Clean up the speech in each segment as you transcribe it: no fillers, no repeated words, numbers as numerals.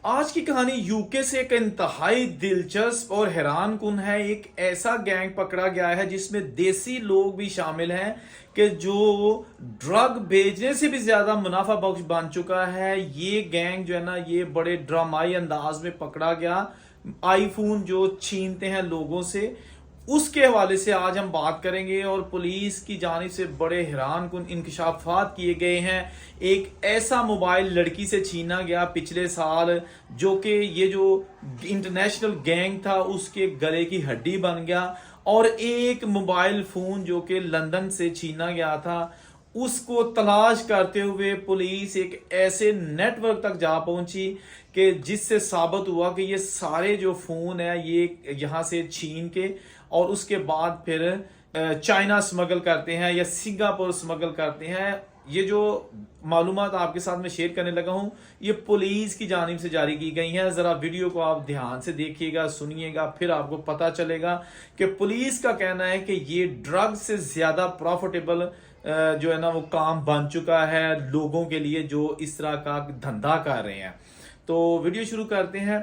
آج کی کہانی یوکے سے ایک انتہائی دلچسپ اور حیران کن ہے۔ ایک ایسا گینگ پکڑا گیا ہے جس میں دیسی لوگ بھی شامل ہیں کہ جو ڈرگ بیچنے سے بھی زیادہ منافع بخش بن چکا ہے۔ یہ گینگ جو ہے نا، یہ بڑے ڈرامائی انداز میں پکڑا گیا۔ آئی فون جو چھینتے ہیں لوگوں سے، اس کے حوالے سے آج ہم بات کریں گے، اور پولیس کی جانب سے بڑے حیران کن انکشافات کیے گئے ہیں۔ ایک ایسا موبائل لڑکی سے چھینا گیا پچھلے سال جو کہ یہ جو انٹرنیشنل گینگ تھا اس کے گلے کی ہڈی بن گیا، اور ایک موبائل فون جو کہ لندن سے چھینا گیا تھا اس کو تلاش کرتے ہوئے پولیس ایک ایسے نیٹ ورک تک جا پہنچی کہ جس سے ثابت ہوا کہ یہ سارے جو فون ہیں یہ یہاں سے چھین کے اور اس کے بعد پھر چائنا سمگل کرتے ہیں یا سنگاپور سمگل کرتے ہیں۔ یہ جو معلومات آپ کے ساتھ میں شیئر کرنے لگا ہوں یہ پولیس کی جانب سے جاری کی گئی ہیں۔ ذرا ویڈیو کو آپ دھیان سے دیکھیے گا، سنیے گا، پھر آپ کو پتا چلے گا کہ پولیس کا کہنا ہے کہ یہ ڈرگ سے زیادہ پروفیٹیبل جو ہے نا وہ کام بن چکا ہے لوگوں کے لیے جو اس طرح کا دھندا کر رہے ہیں۔ تو ویڈیو شروع کرتے ہیں۔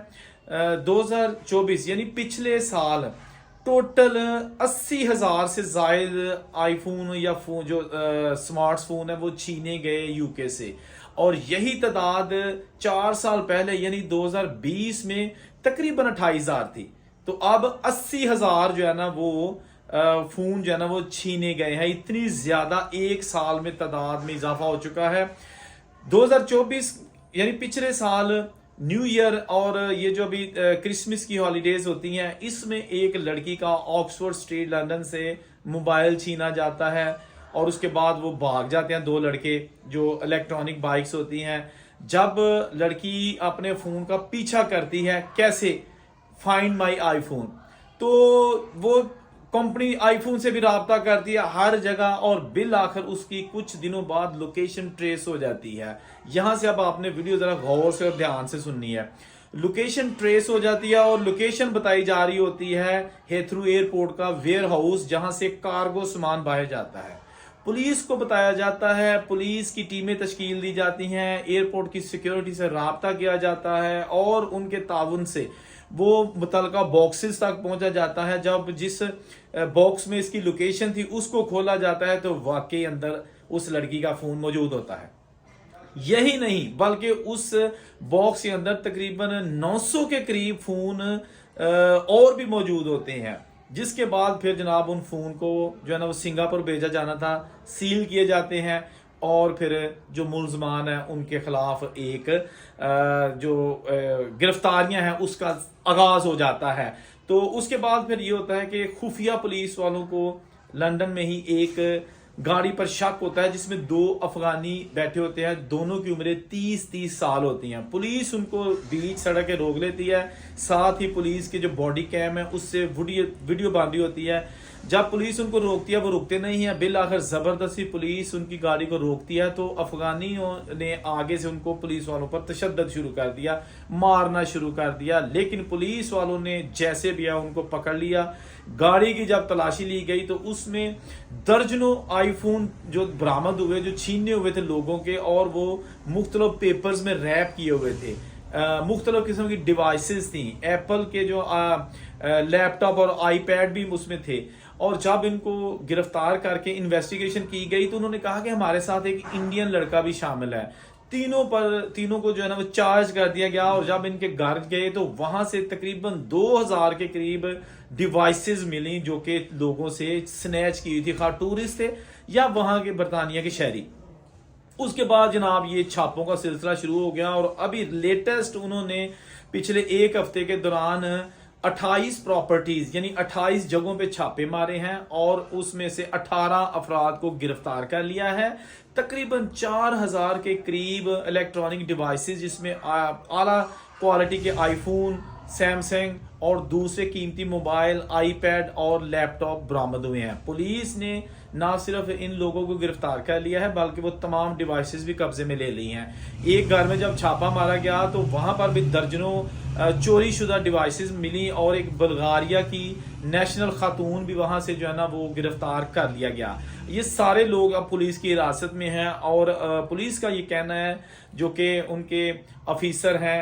2024 یعنی پچھلے سال ٹوٹل 80,000 سے زائد آئی فون یا فون جو سمارٹ فون ہے وہ چھینے گئے یوکے سے، اور یہی تعداد 4 سال پہلے یعنی 2020 میں تقریباً 28,000 تھی۔ تو اب 80,000 جو ہے نا وہ فون جو ہے نا وہ چھینے گئے ہیں۔ اتنی زیادہ ایک سال میں تعداد میں اضافہ ہو چکا ہے۔ 2024 یعنی پچھلے سال نیو ایئر اور یہ جو ابھی کرسمس کی ہالیڈیز ہوتی ہیں اس میں ایک لڑکی کا آکسفورڈ اسٹریٹ لندن سے موبائل چھینا جاتا ہے، اور اس کے بعد وہ بھاگ جاتے ہیں دو لڑکے جو الیکٹرانک بائکس ہوتی ہیں۔ جب لڑکی اپنے فون کا پیچھا کرتی ہے کیسے، فائنڈ مائی آئی فون، تو وہ کمپنی آئی فون سے بھی رابطہ کرتی ہے ہر جگہ، اور بالآخر اس کی کچھ دنوں بعد لوکیشن ٹریس ہو جاتی ہے۔ یہاں سے اب آپ نے ویڈیو ذرا غور سے اور دھیان سے سننی ہے۔ لوکیشن ٹریس ہو جاتی ہے اور لوکیشن بتائی جا رہی ہوتی ہے ہیتھرو ایئرپورٹ کا ویئر ہاؤس جہاں سے کارگو سامان باہر جاتا ہے۔ پولیس کو بتایا جاتا ہے، پولیس کی ٹیمیں تشکیل دی جاتی ہیں، ایئرپورٹ کی سیکیورٹی سے رابطہ کیا جاتا ہے، اور ان کے تعاون سے وہ متعلقہ باکسز تک پہنچا جاتا ہے۔ جب جس باکس میں اس کی لوکیشن تھی اس کو کھولا جاتا ہے تو واقعی اندر اس لڑکی کا فون موجود ہوتا ہے۔ یہی نہیں بلکہ اس باکس کے اندر تقریباً 900 کے قریب فون اور بھی موجود ہوتے ہیں، جس کے بعد پھر جناب ان فون کو جو ہے نا وہ سنگاپور بھیجا جانا تھا، سیل کیے جاتے ہیں، اور پھر جو ملزمان ہیں ان کے خلاف ایک جو گرفتاریاں ہیں اس کا آغاز ہو جاتا ہے۔ تو اس کے بعد پھر یہ ہوتا ہے کہ خفیہ پولیس والوں کو لندن میں ہی ایک گاڑی پر شک ہوتا ہے جس میں 2 افغانی بیٹھے ہوتے ہیں، دونوں کی عمریں 30 سال ہوتی ہیں۔ پولیس ان کو بیچ سڑک کے روک لیتی ہے، ساتھ ہی پولیس کے جو باڈی کیم ہے اس سے ویڈیو باندھی ہوتی ہے۔ جب پولیس ان کو روکتی ہے وہ رکتے نہیں ہیں، بالآخر زبردستی پولیس ان کی گاڑی کو روکتی ہے، تو افغانیوں نے آگے سے ان کو پولیس والوں پر تشدد شروع کر دیا، مارنا شروع کر دیا، لیکن پولیس والوں نے جیسے بھی ہے ان کو پکڑ لیا۔ گاڑی کی جب تلاشی لی گئی تو اس میں درجنوں آئی فون جو برآمد ہوئے، جو چھینے ہوئے تھے لوگوں کے، اور وہ مختلف پیپرز میں ریپ کیے ہوئے تھے۔ مختلف قسم کی ڈیوائسز تھیں، ایپل کے جو لیپ ٹاپ اور آئی پیڈ بھی اس میں تھے۔ اور جب ان کو گرفتار کر کے انویسٹیگیشن کی گئی تو انہوں نے کہا کہ ہمارے ساتھ ایک انڈین لڑکا بھی شامل ہے۔ تینوں کو جو ہے نا وہ چارج کر دیا گیا، اور جب ان کے گھر گئے تو وہاں سے تقریباً 2,000 کے قریب ڈیوائسز ملی جو کہ لوگوں سے سنیچ کی ہوئی تھی، خواہ ٹورسٹ تھے یا وہاں کے برطانیہ کے شہری۔ اس کے بعد جناب یہ چھاپوں کا سلسلہ شروع ہو گیا، اور ابھی لیٹسٹ انہوں نے پچھلے ایک ہفتے کے دوران 28 پراپرٹیز یعنی 28 جگہوں پہ چھاپے مارے ہیں، اور اس میں سے 18 افراد کو گرفتار کر لیا ہے۔ تقریباً 4,000 کے قریب الیکٹرانک ڈیوائسز جس میں اعلیٰ کوالٹی کے آئی فون، سیمسنگ اور دوسرے قیمتی موبائل، آئی پیڈ اور لیپ ٹاپ برآمد ہوئے ہیں۔ پولیس نے نہ صرف ان لوگوں کو گرفتار کر لیا ہے بلکہ وہ تمام ڈیوائسز بھی قبضے میں لے لی ہیں۔ ایک گھر میں جب چھاپا مارا گیا تو وہاں پر بھی درجنوں چوری شدہ ڈیوائسز ملی، اور ایک بلغاریہ کی نیشنل خاتون بھی وہاں سے جو ہے نا وہ گرفتار کر لیا گیا۔ یہ سارے لوگ اب پولیس کی حراست میں ہیں، اور پولیس کا یہ کہنا ہے جو کہ ان کے افیسر ہیں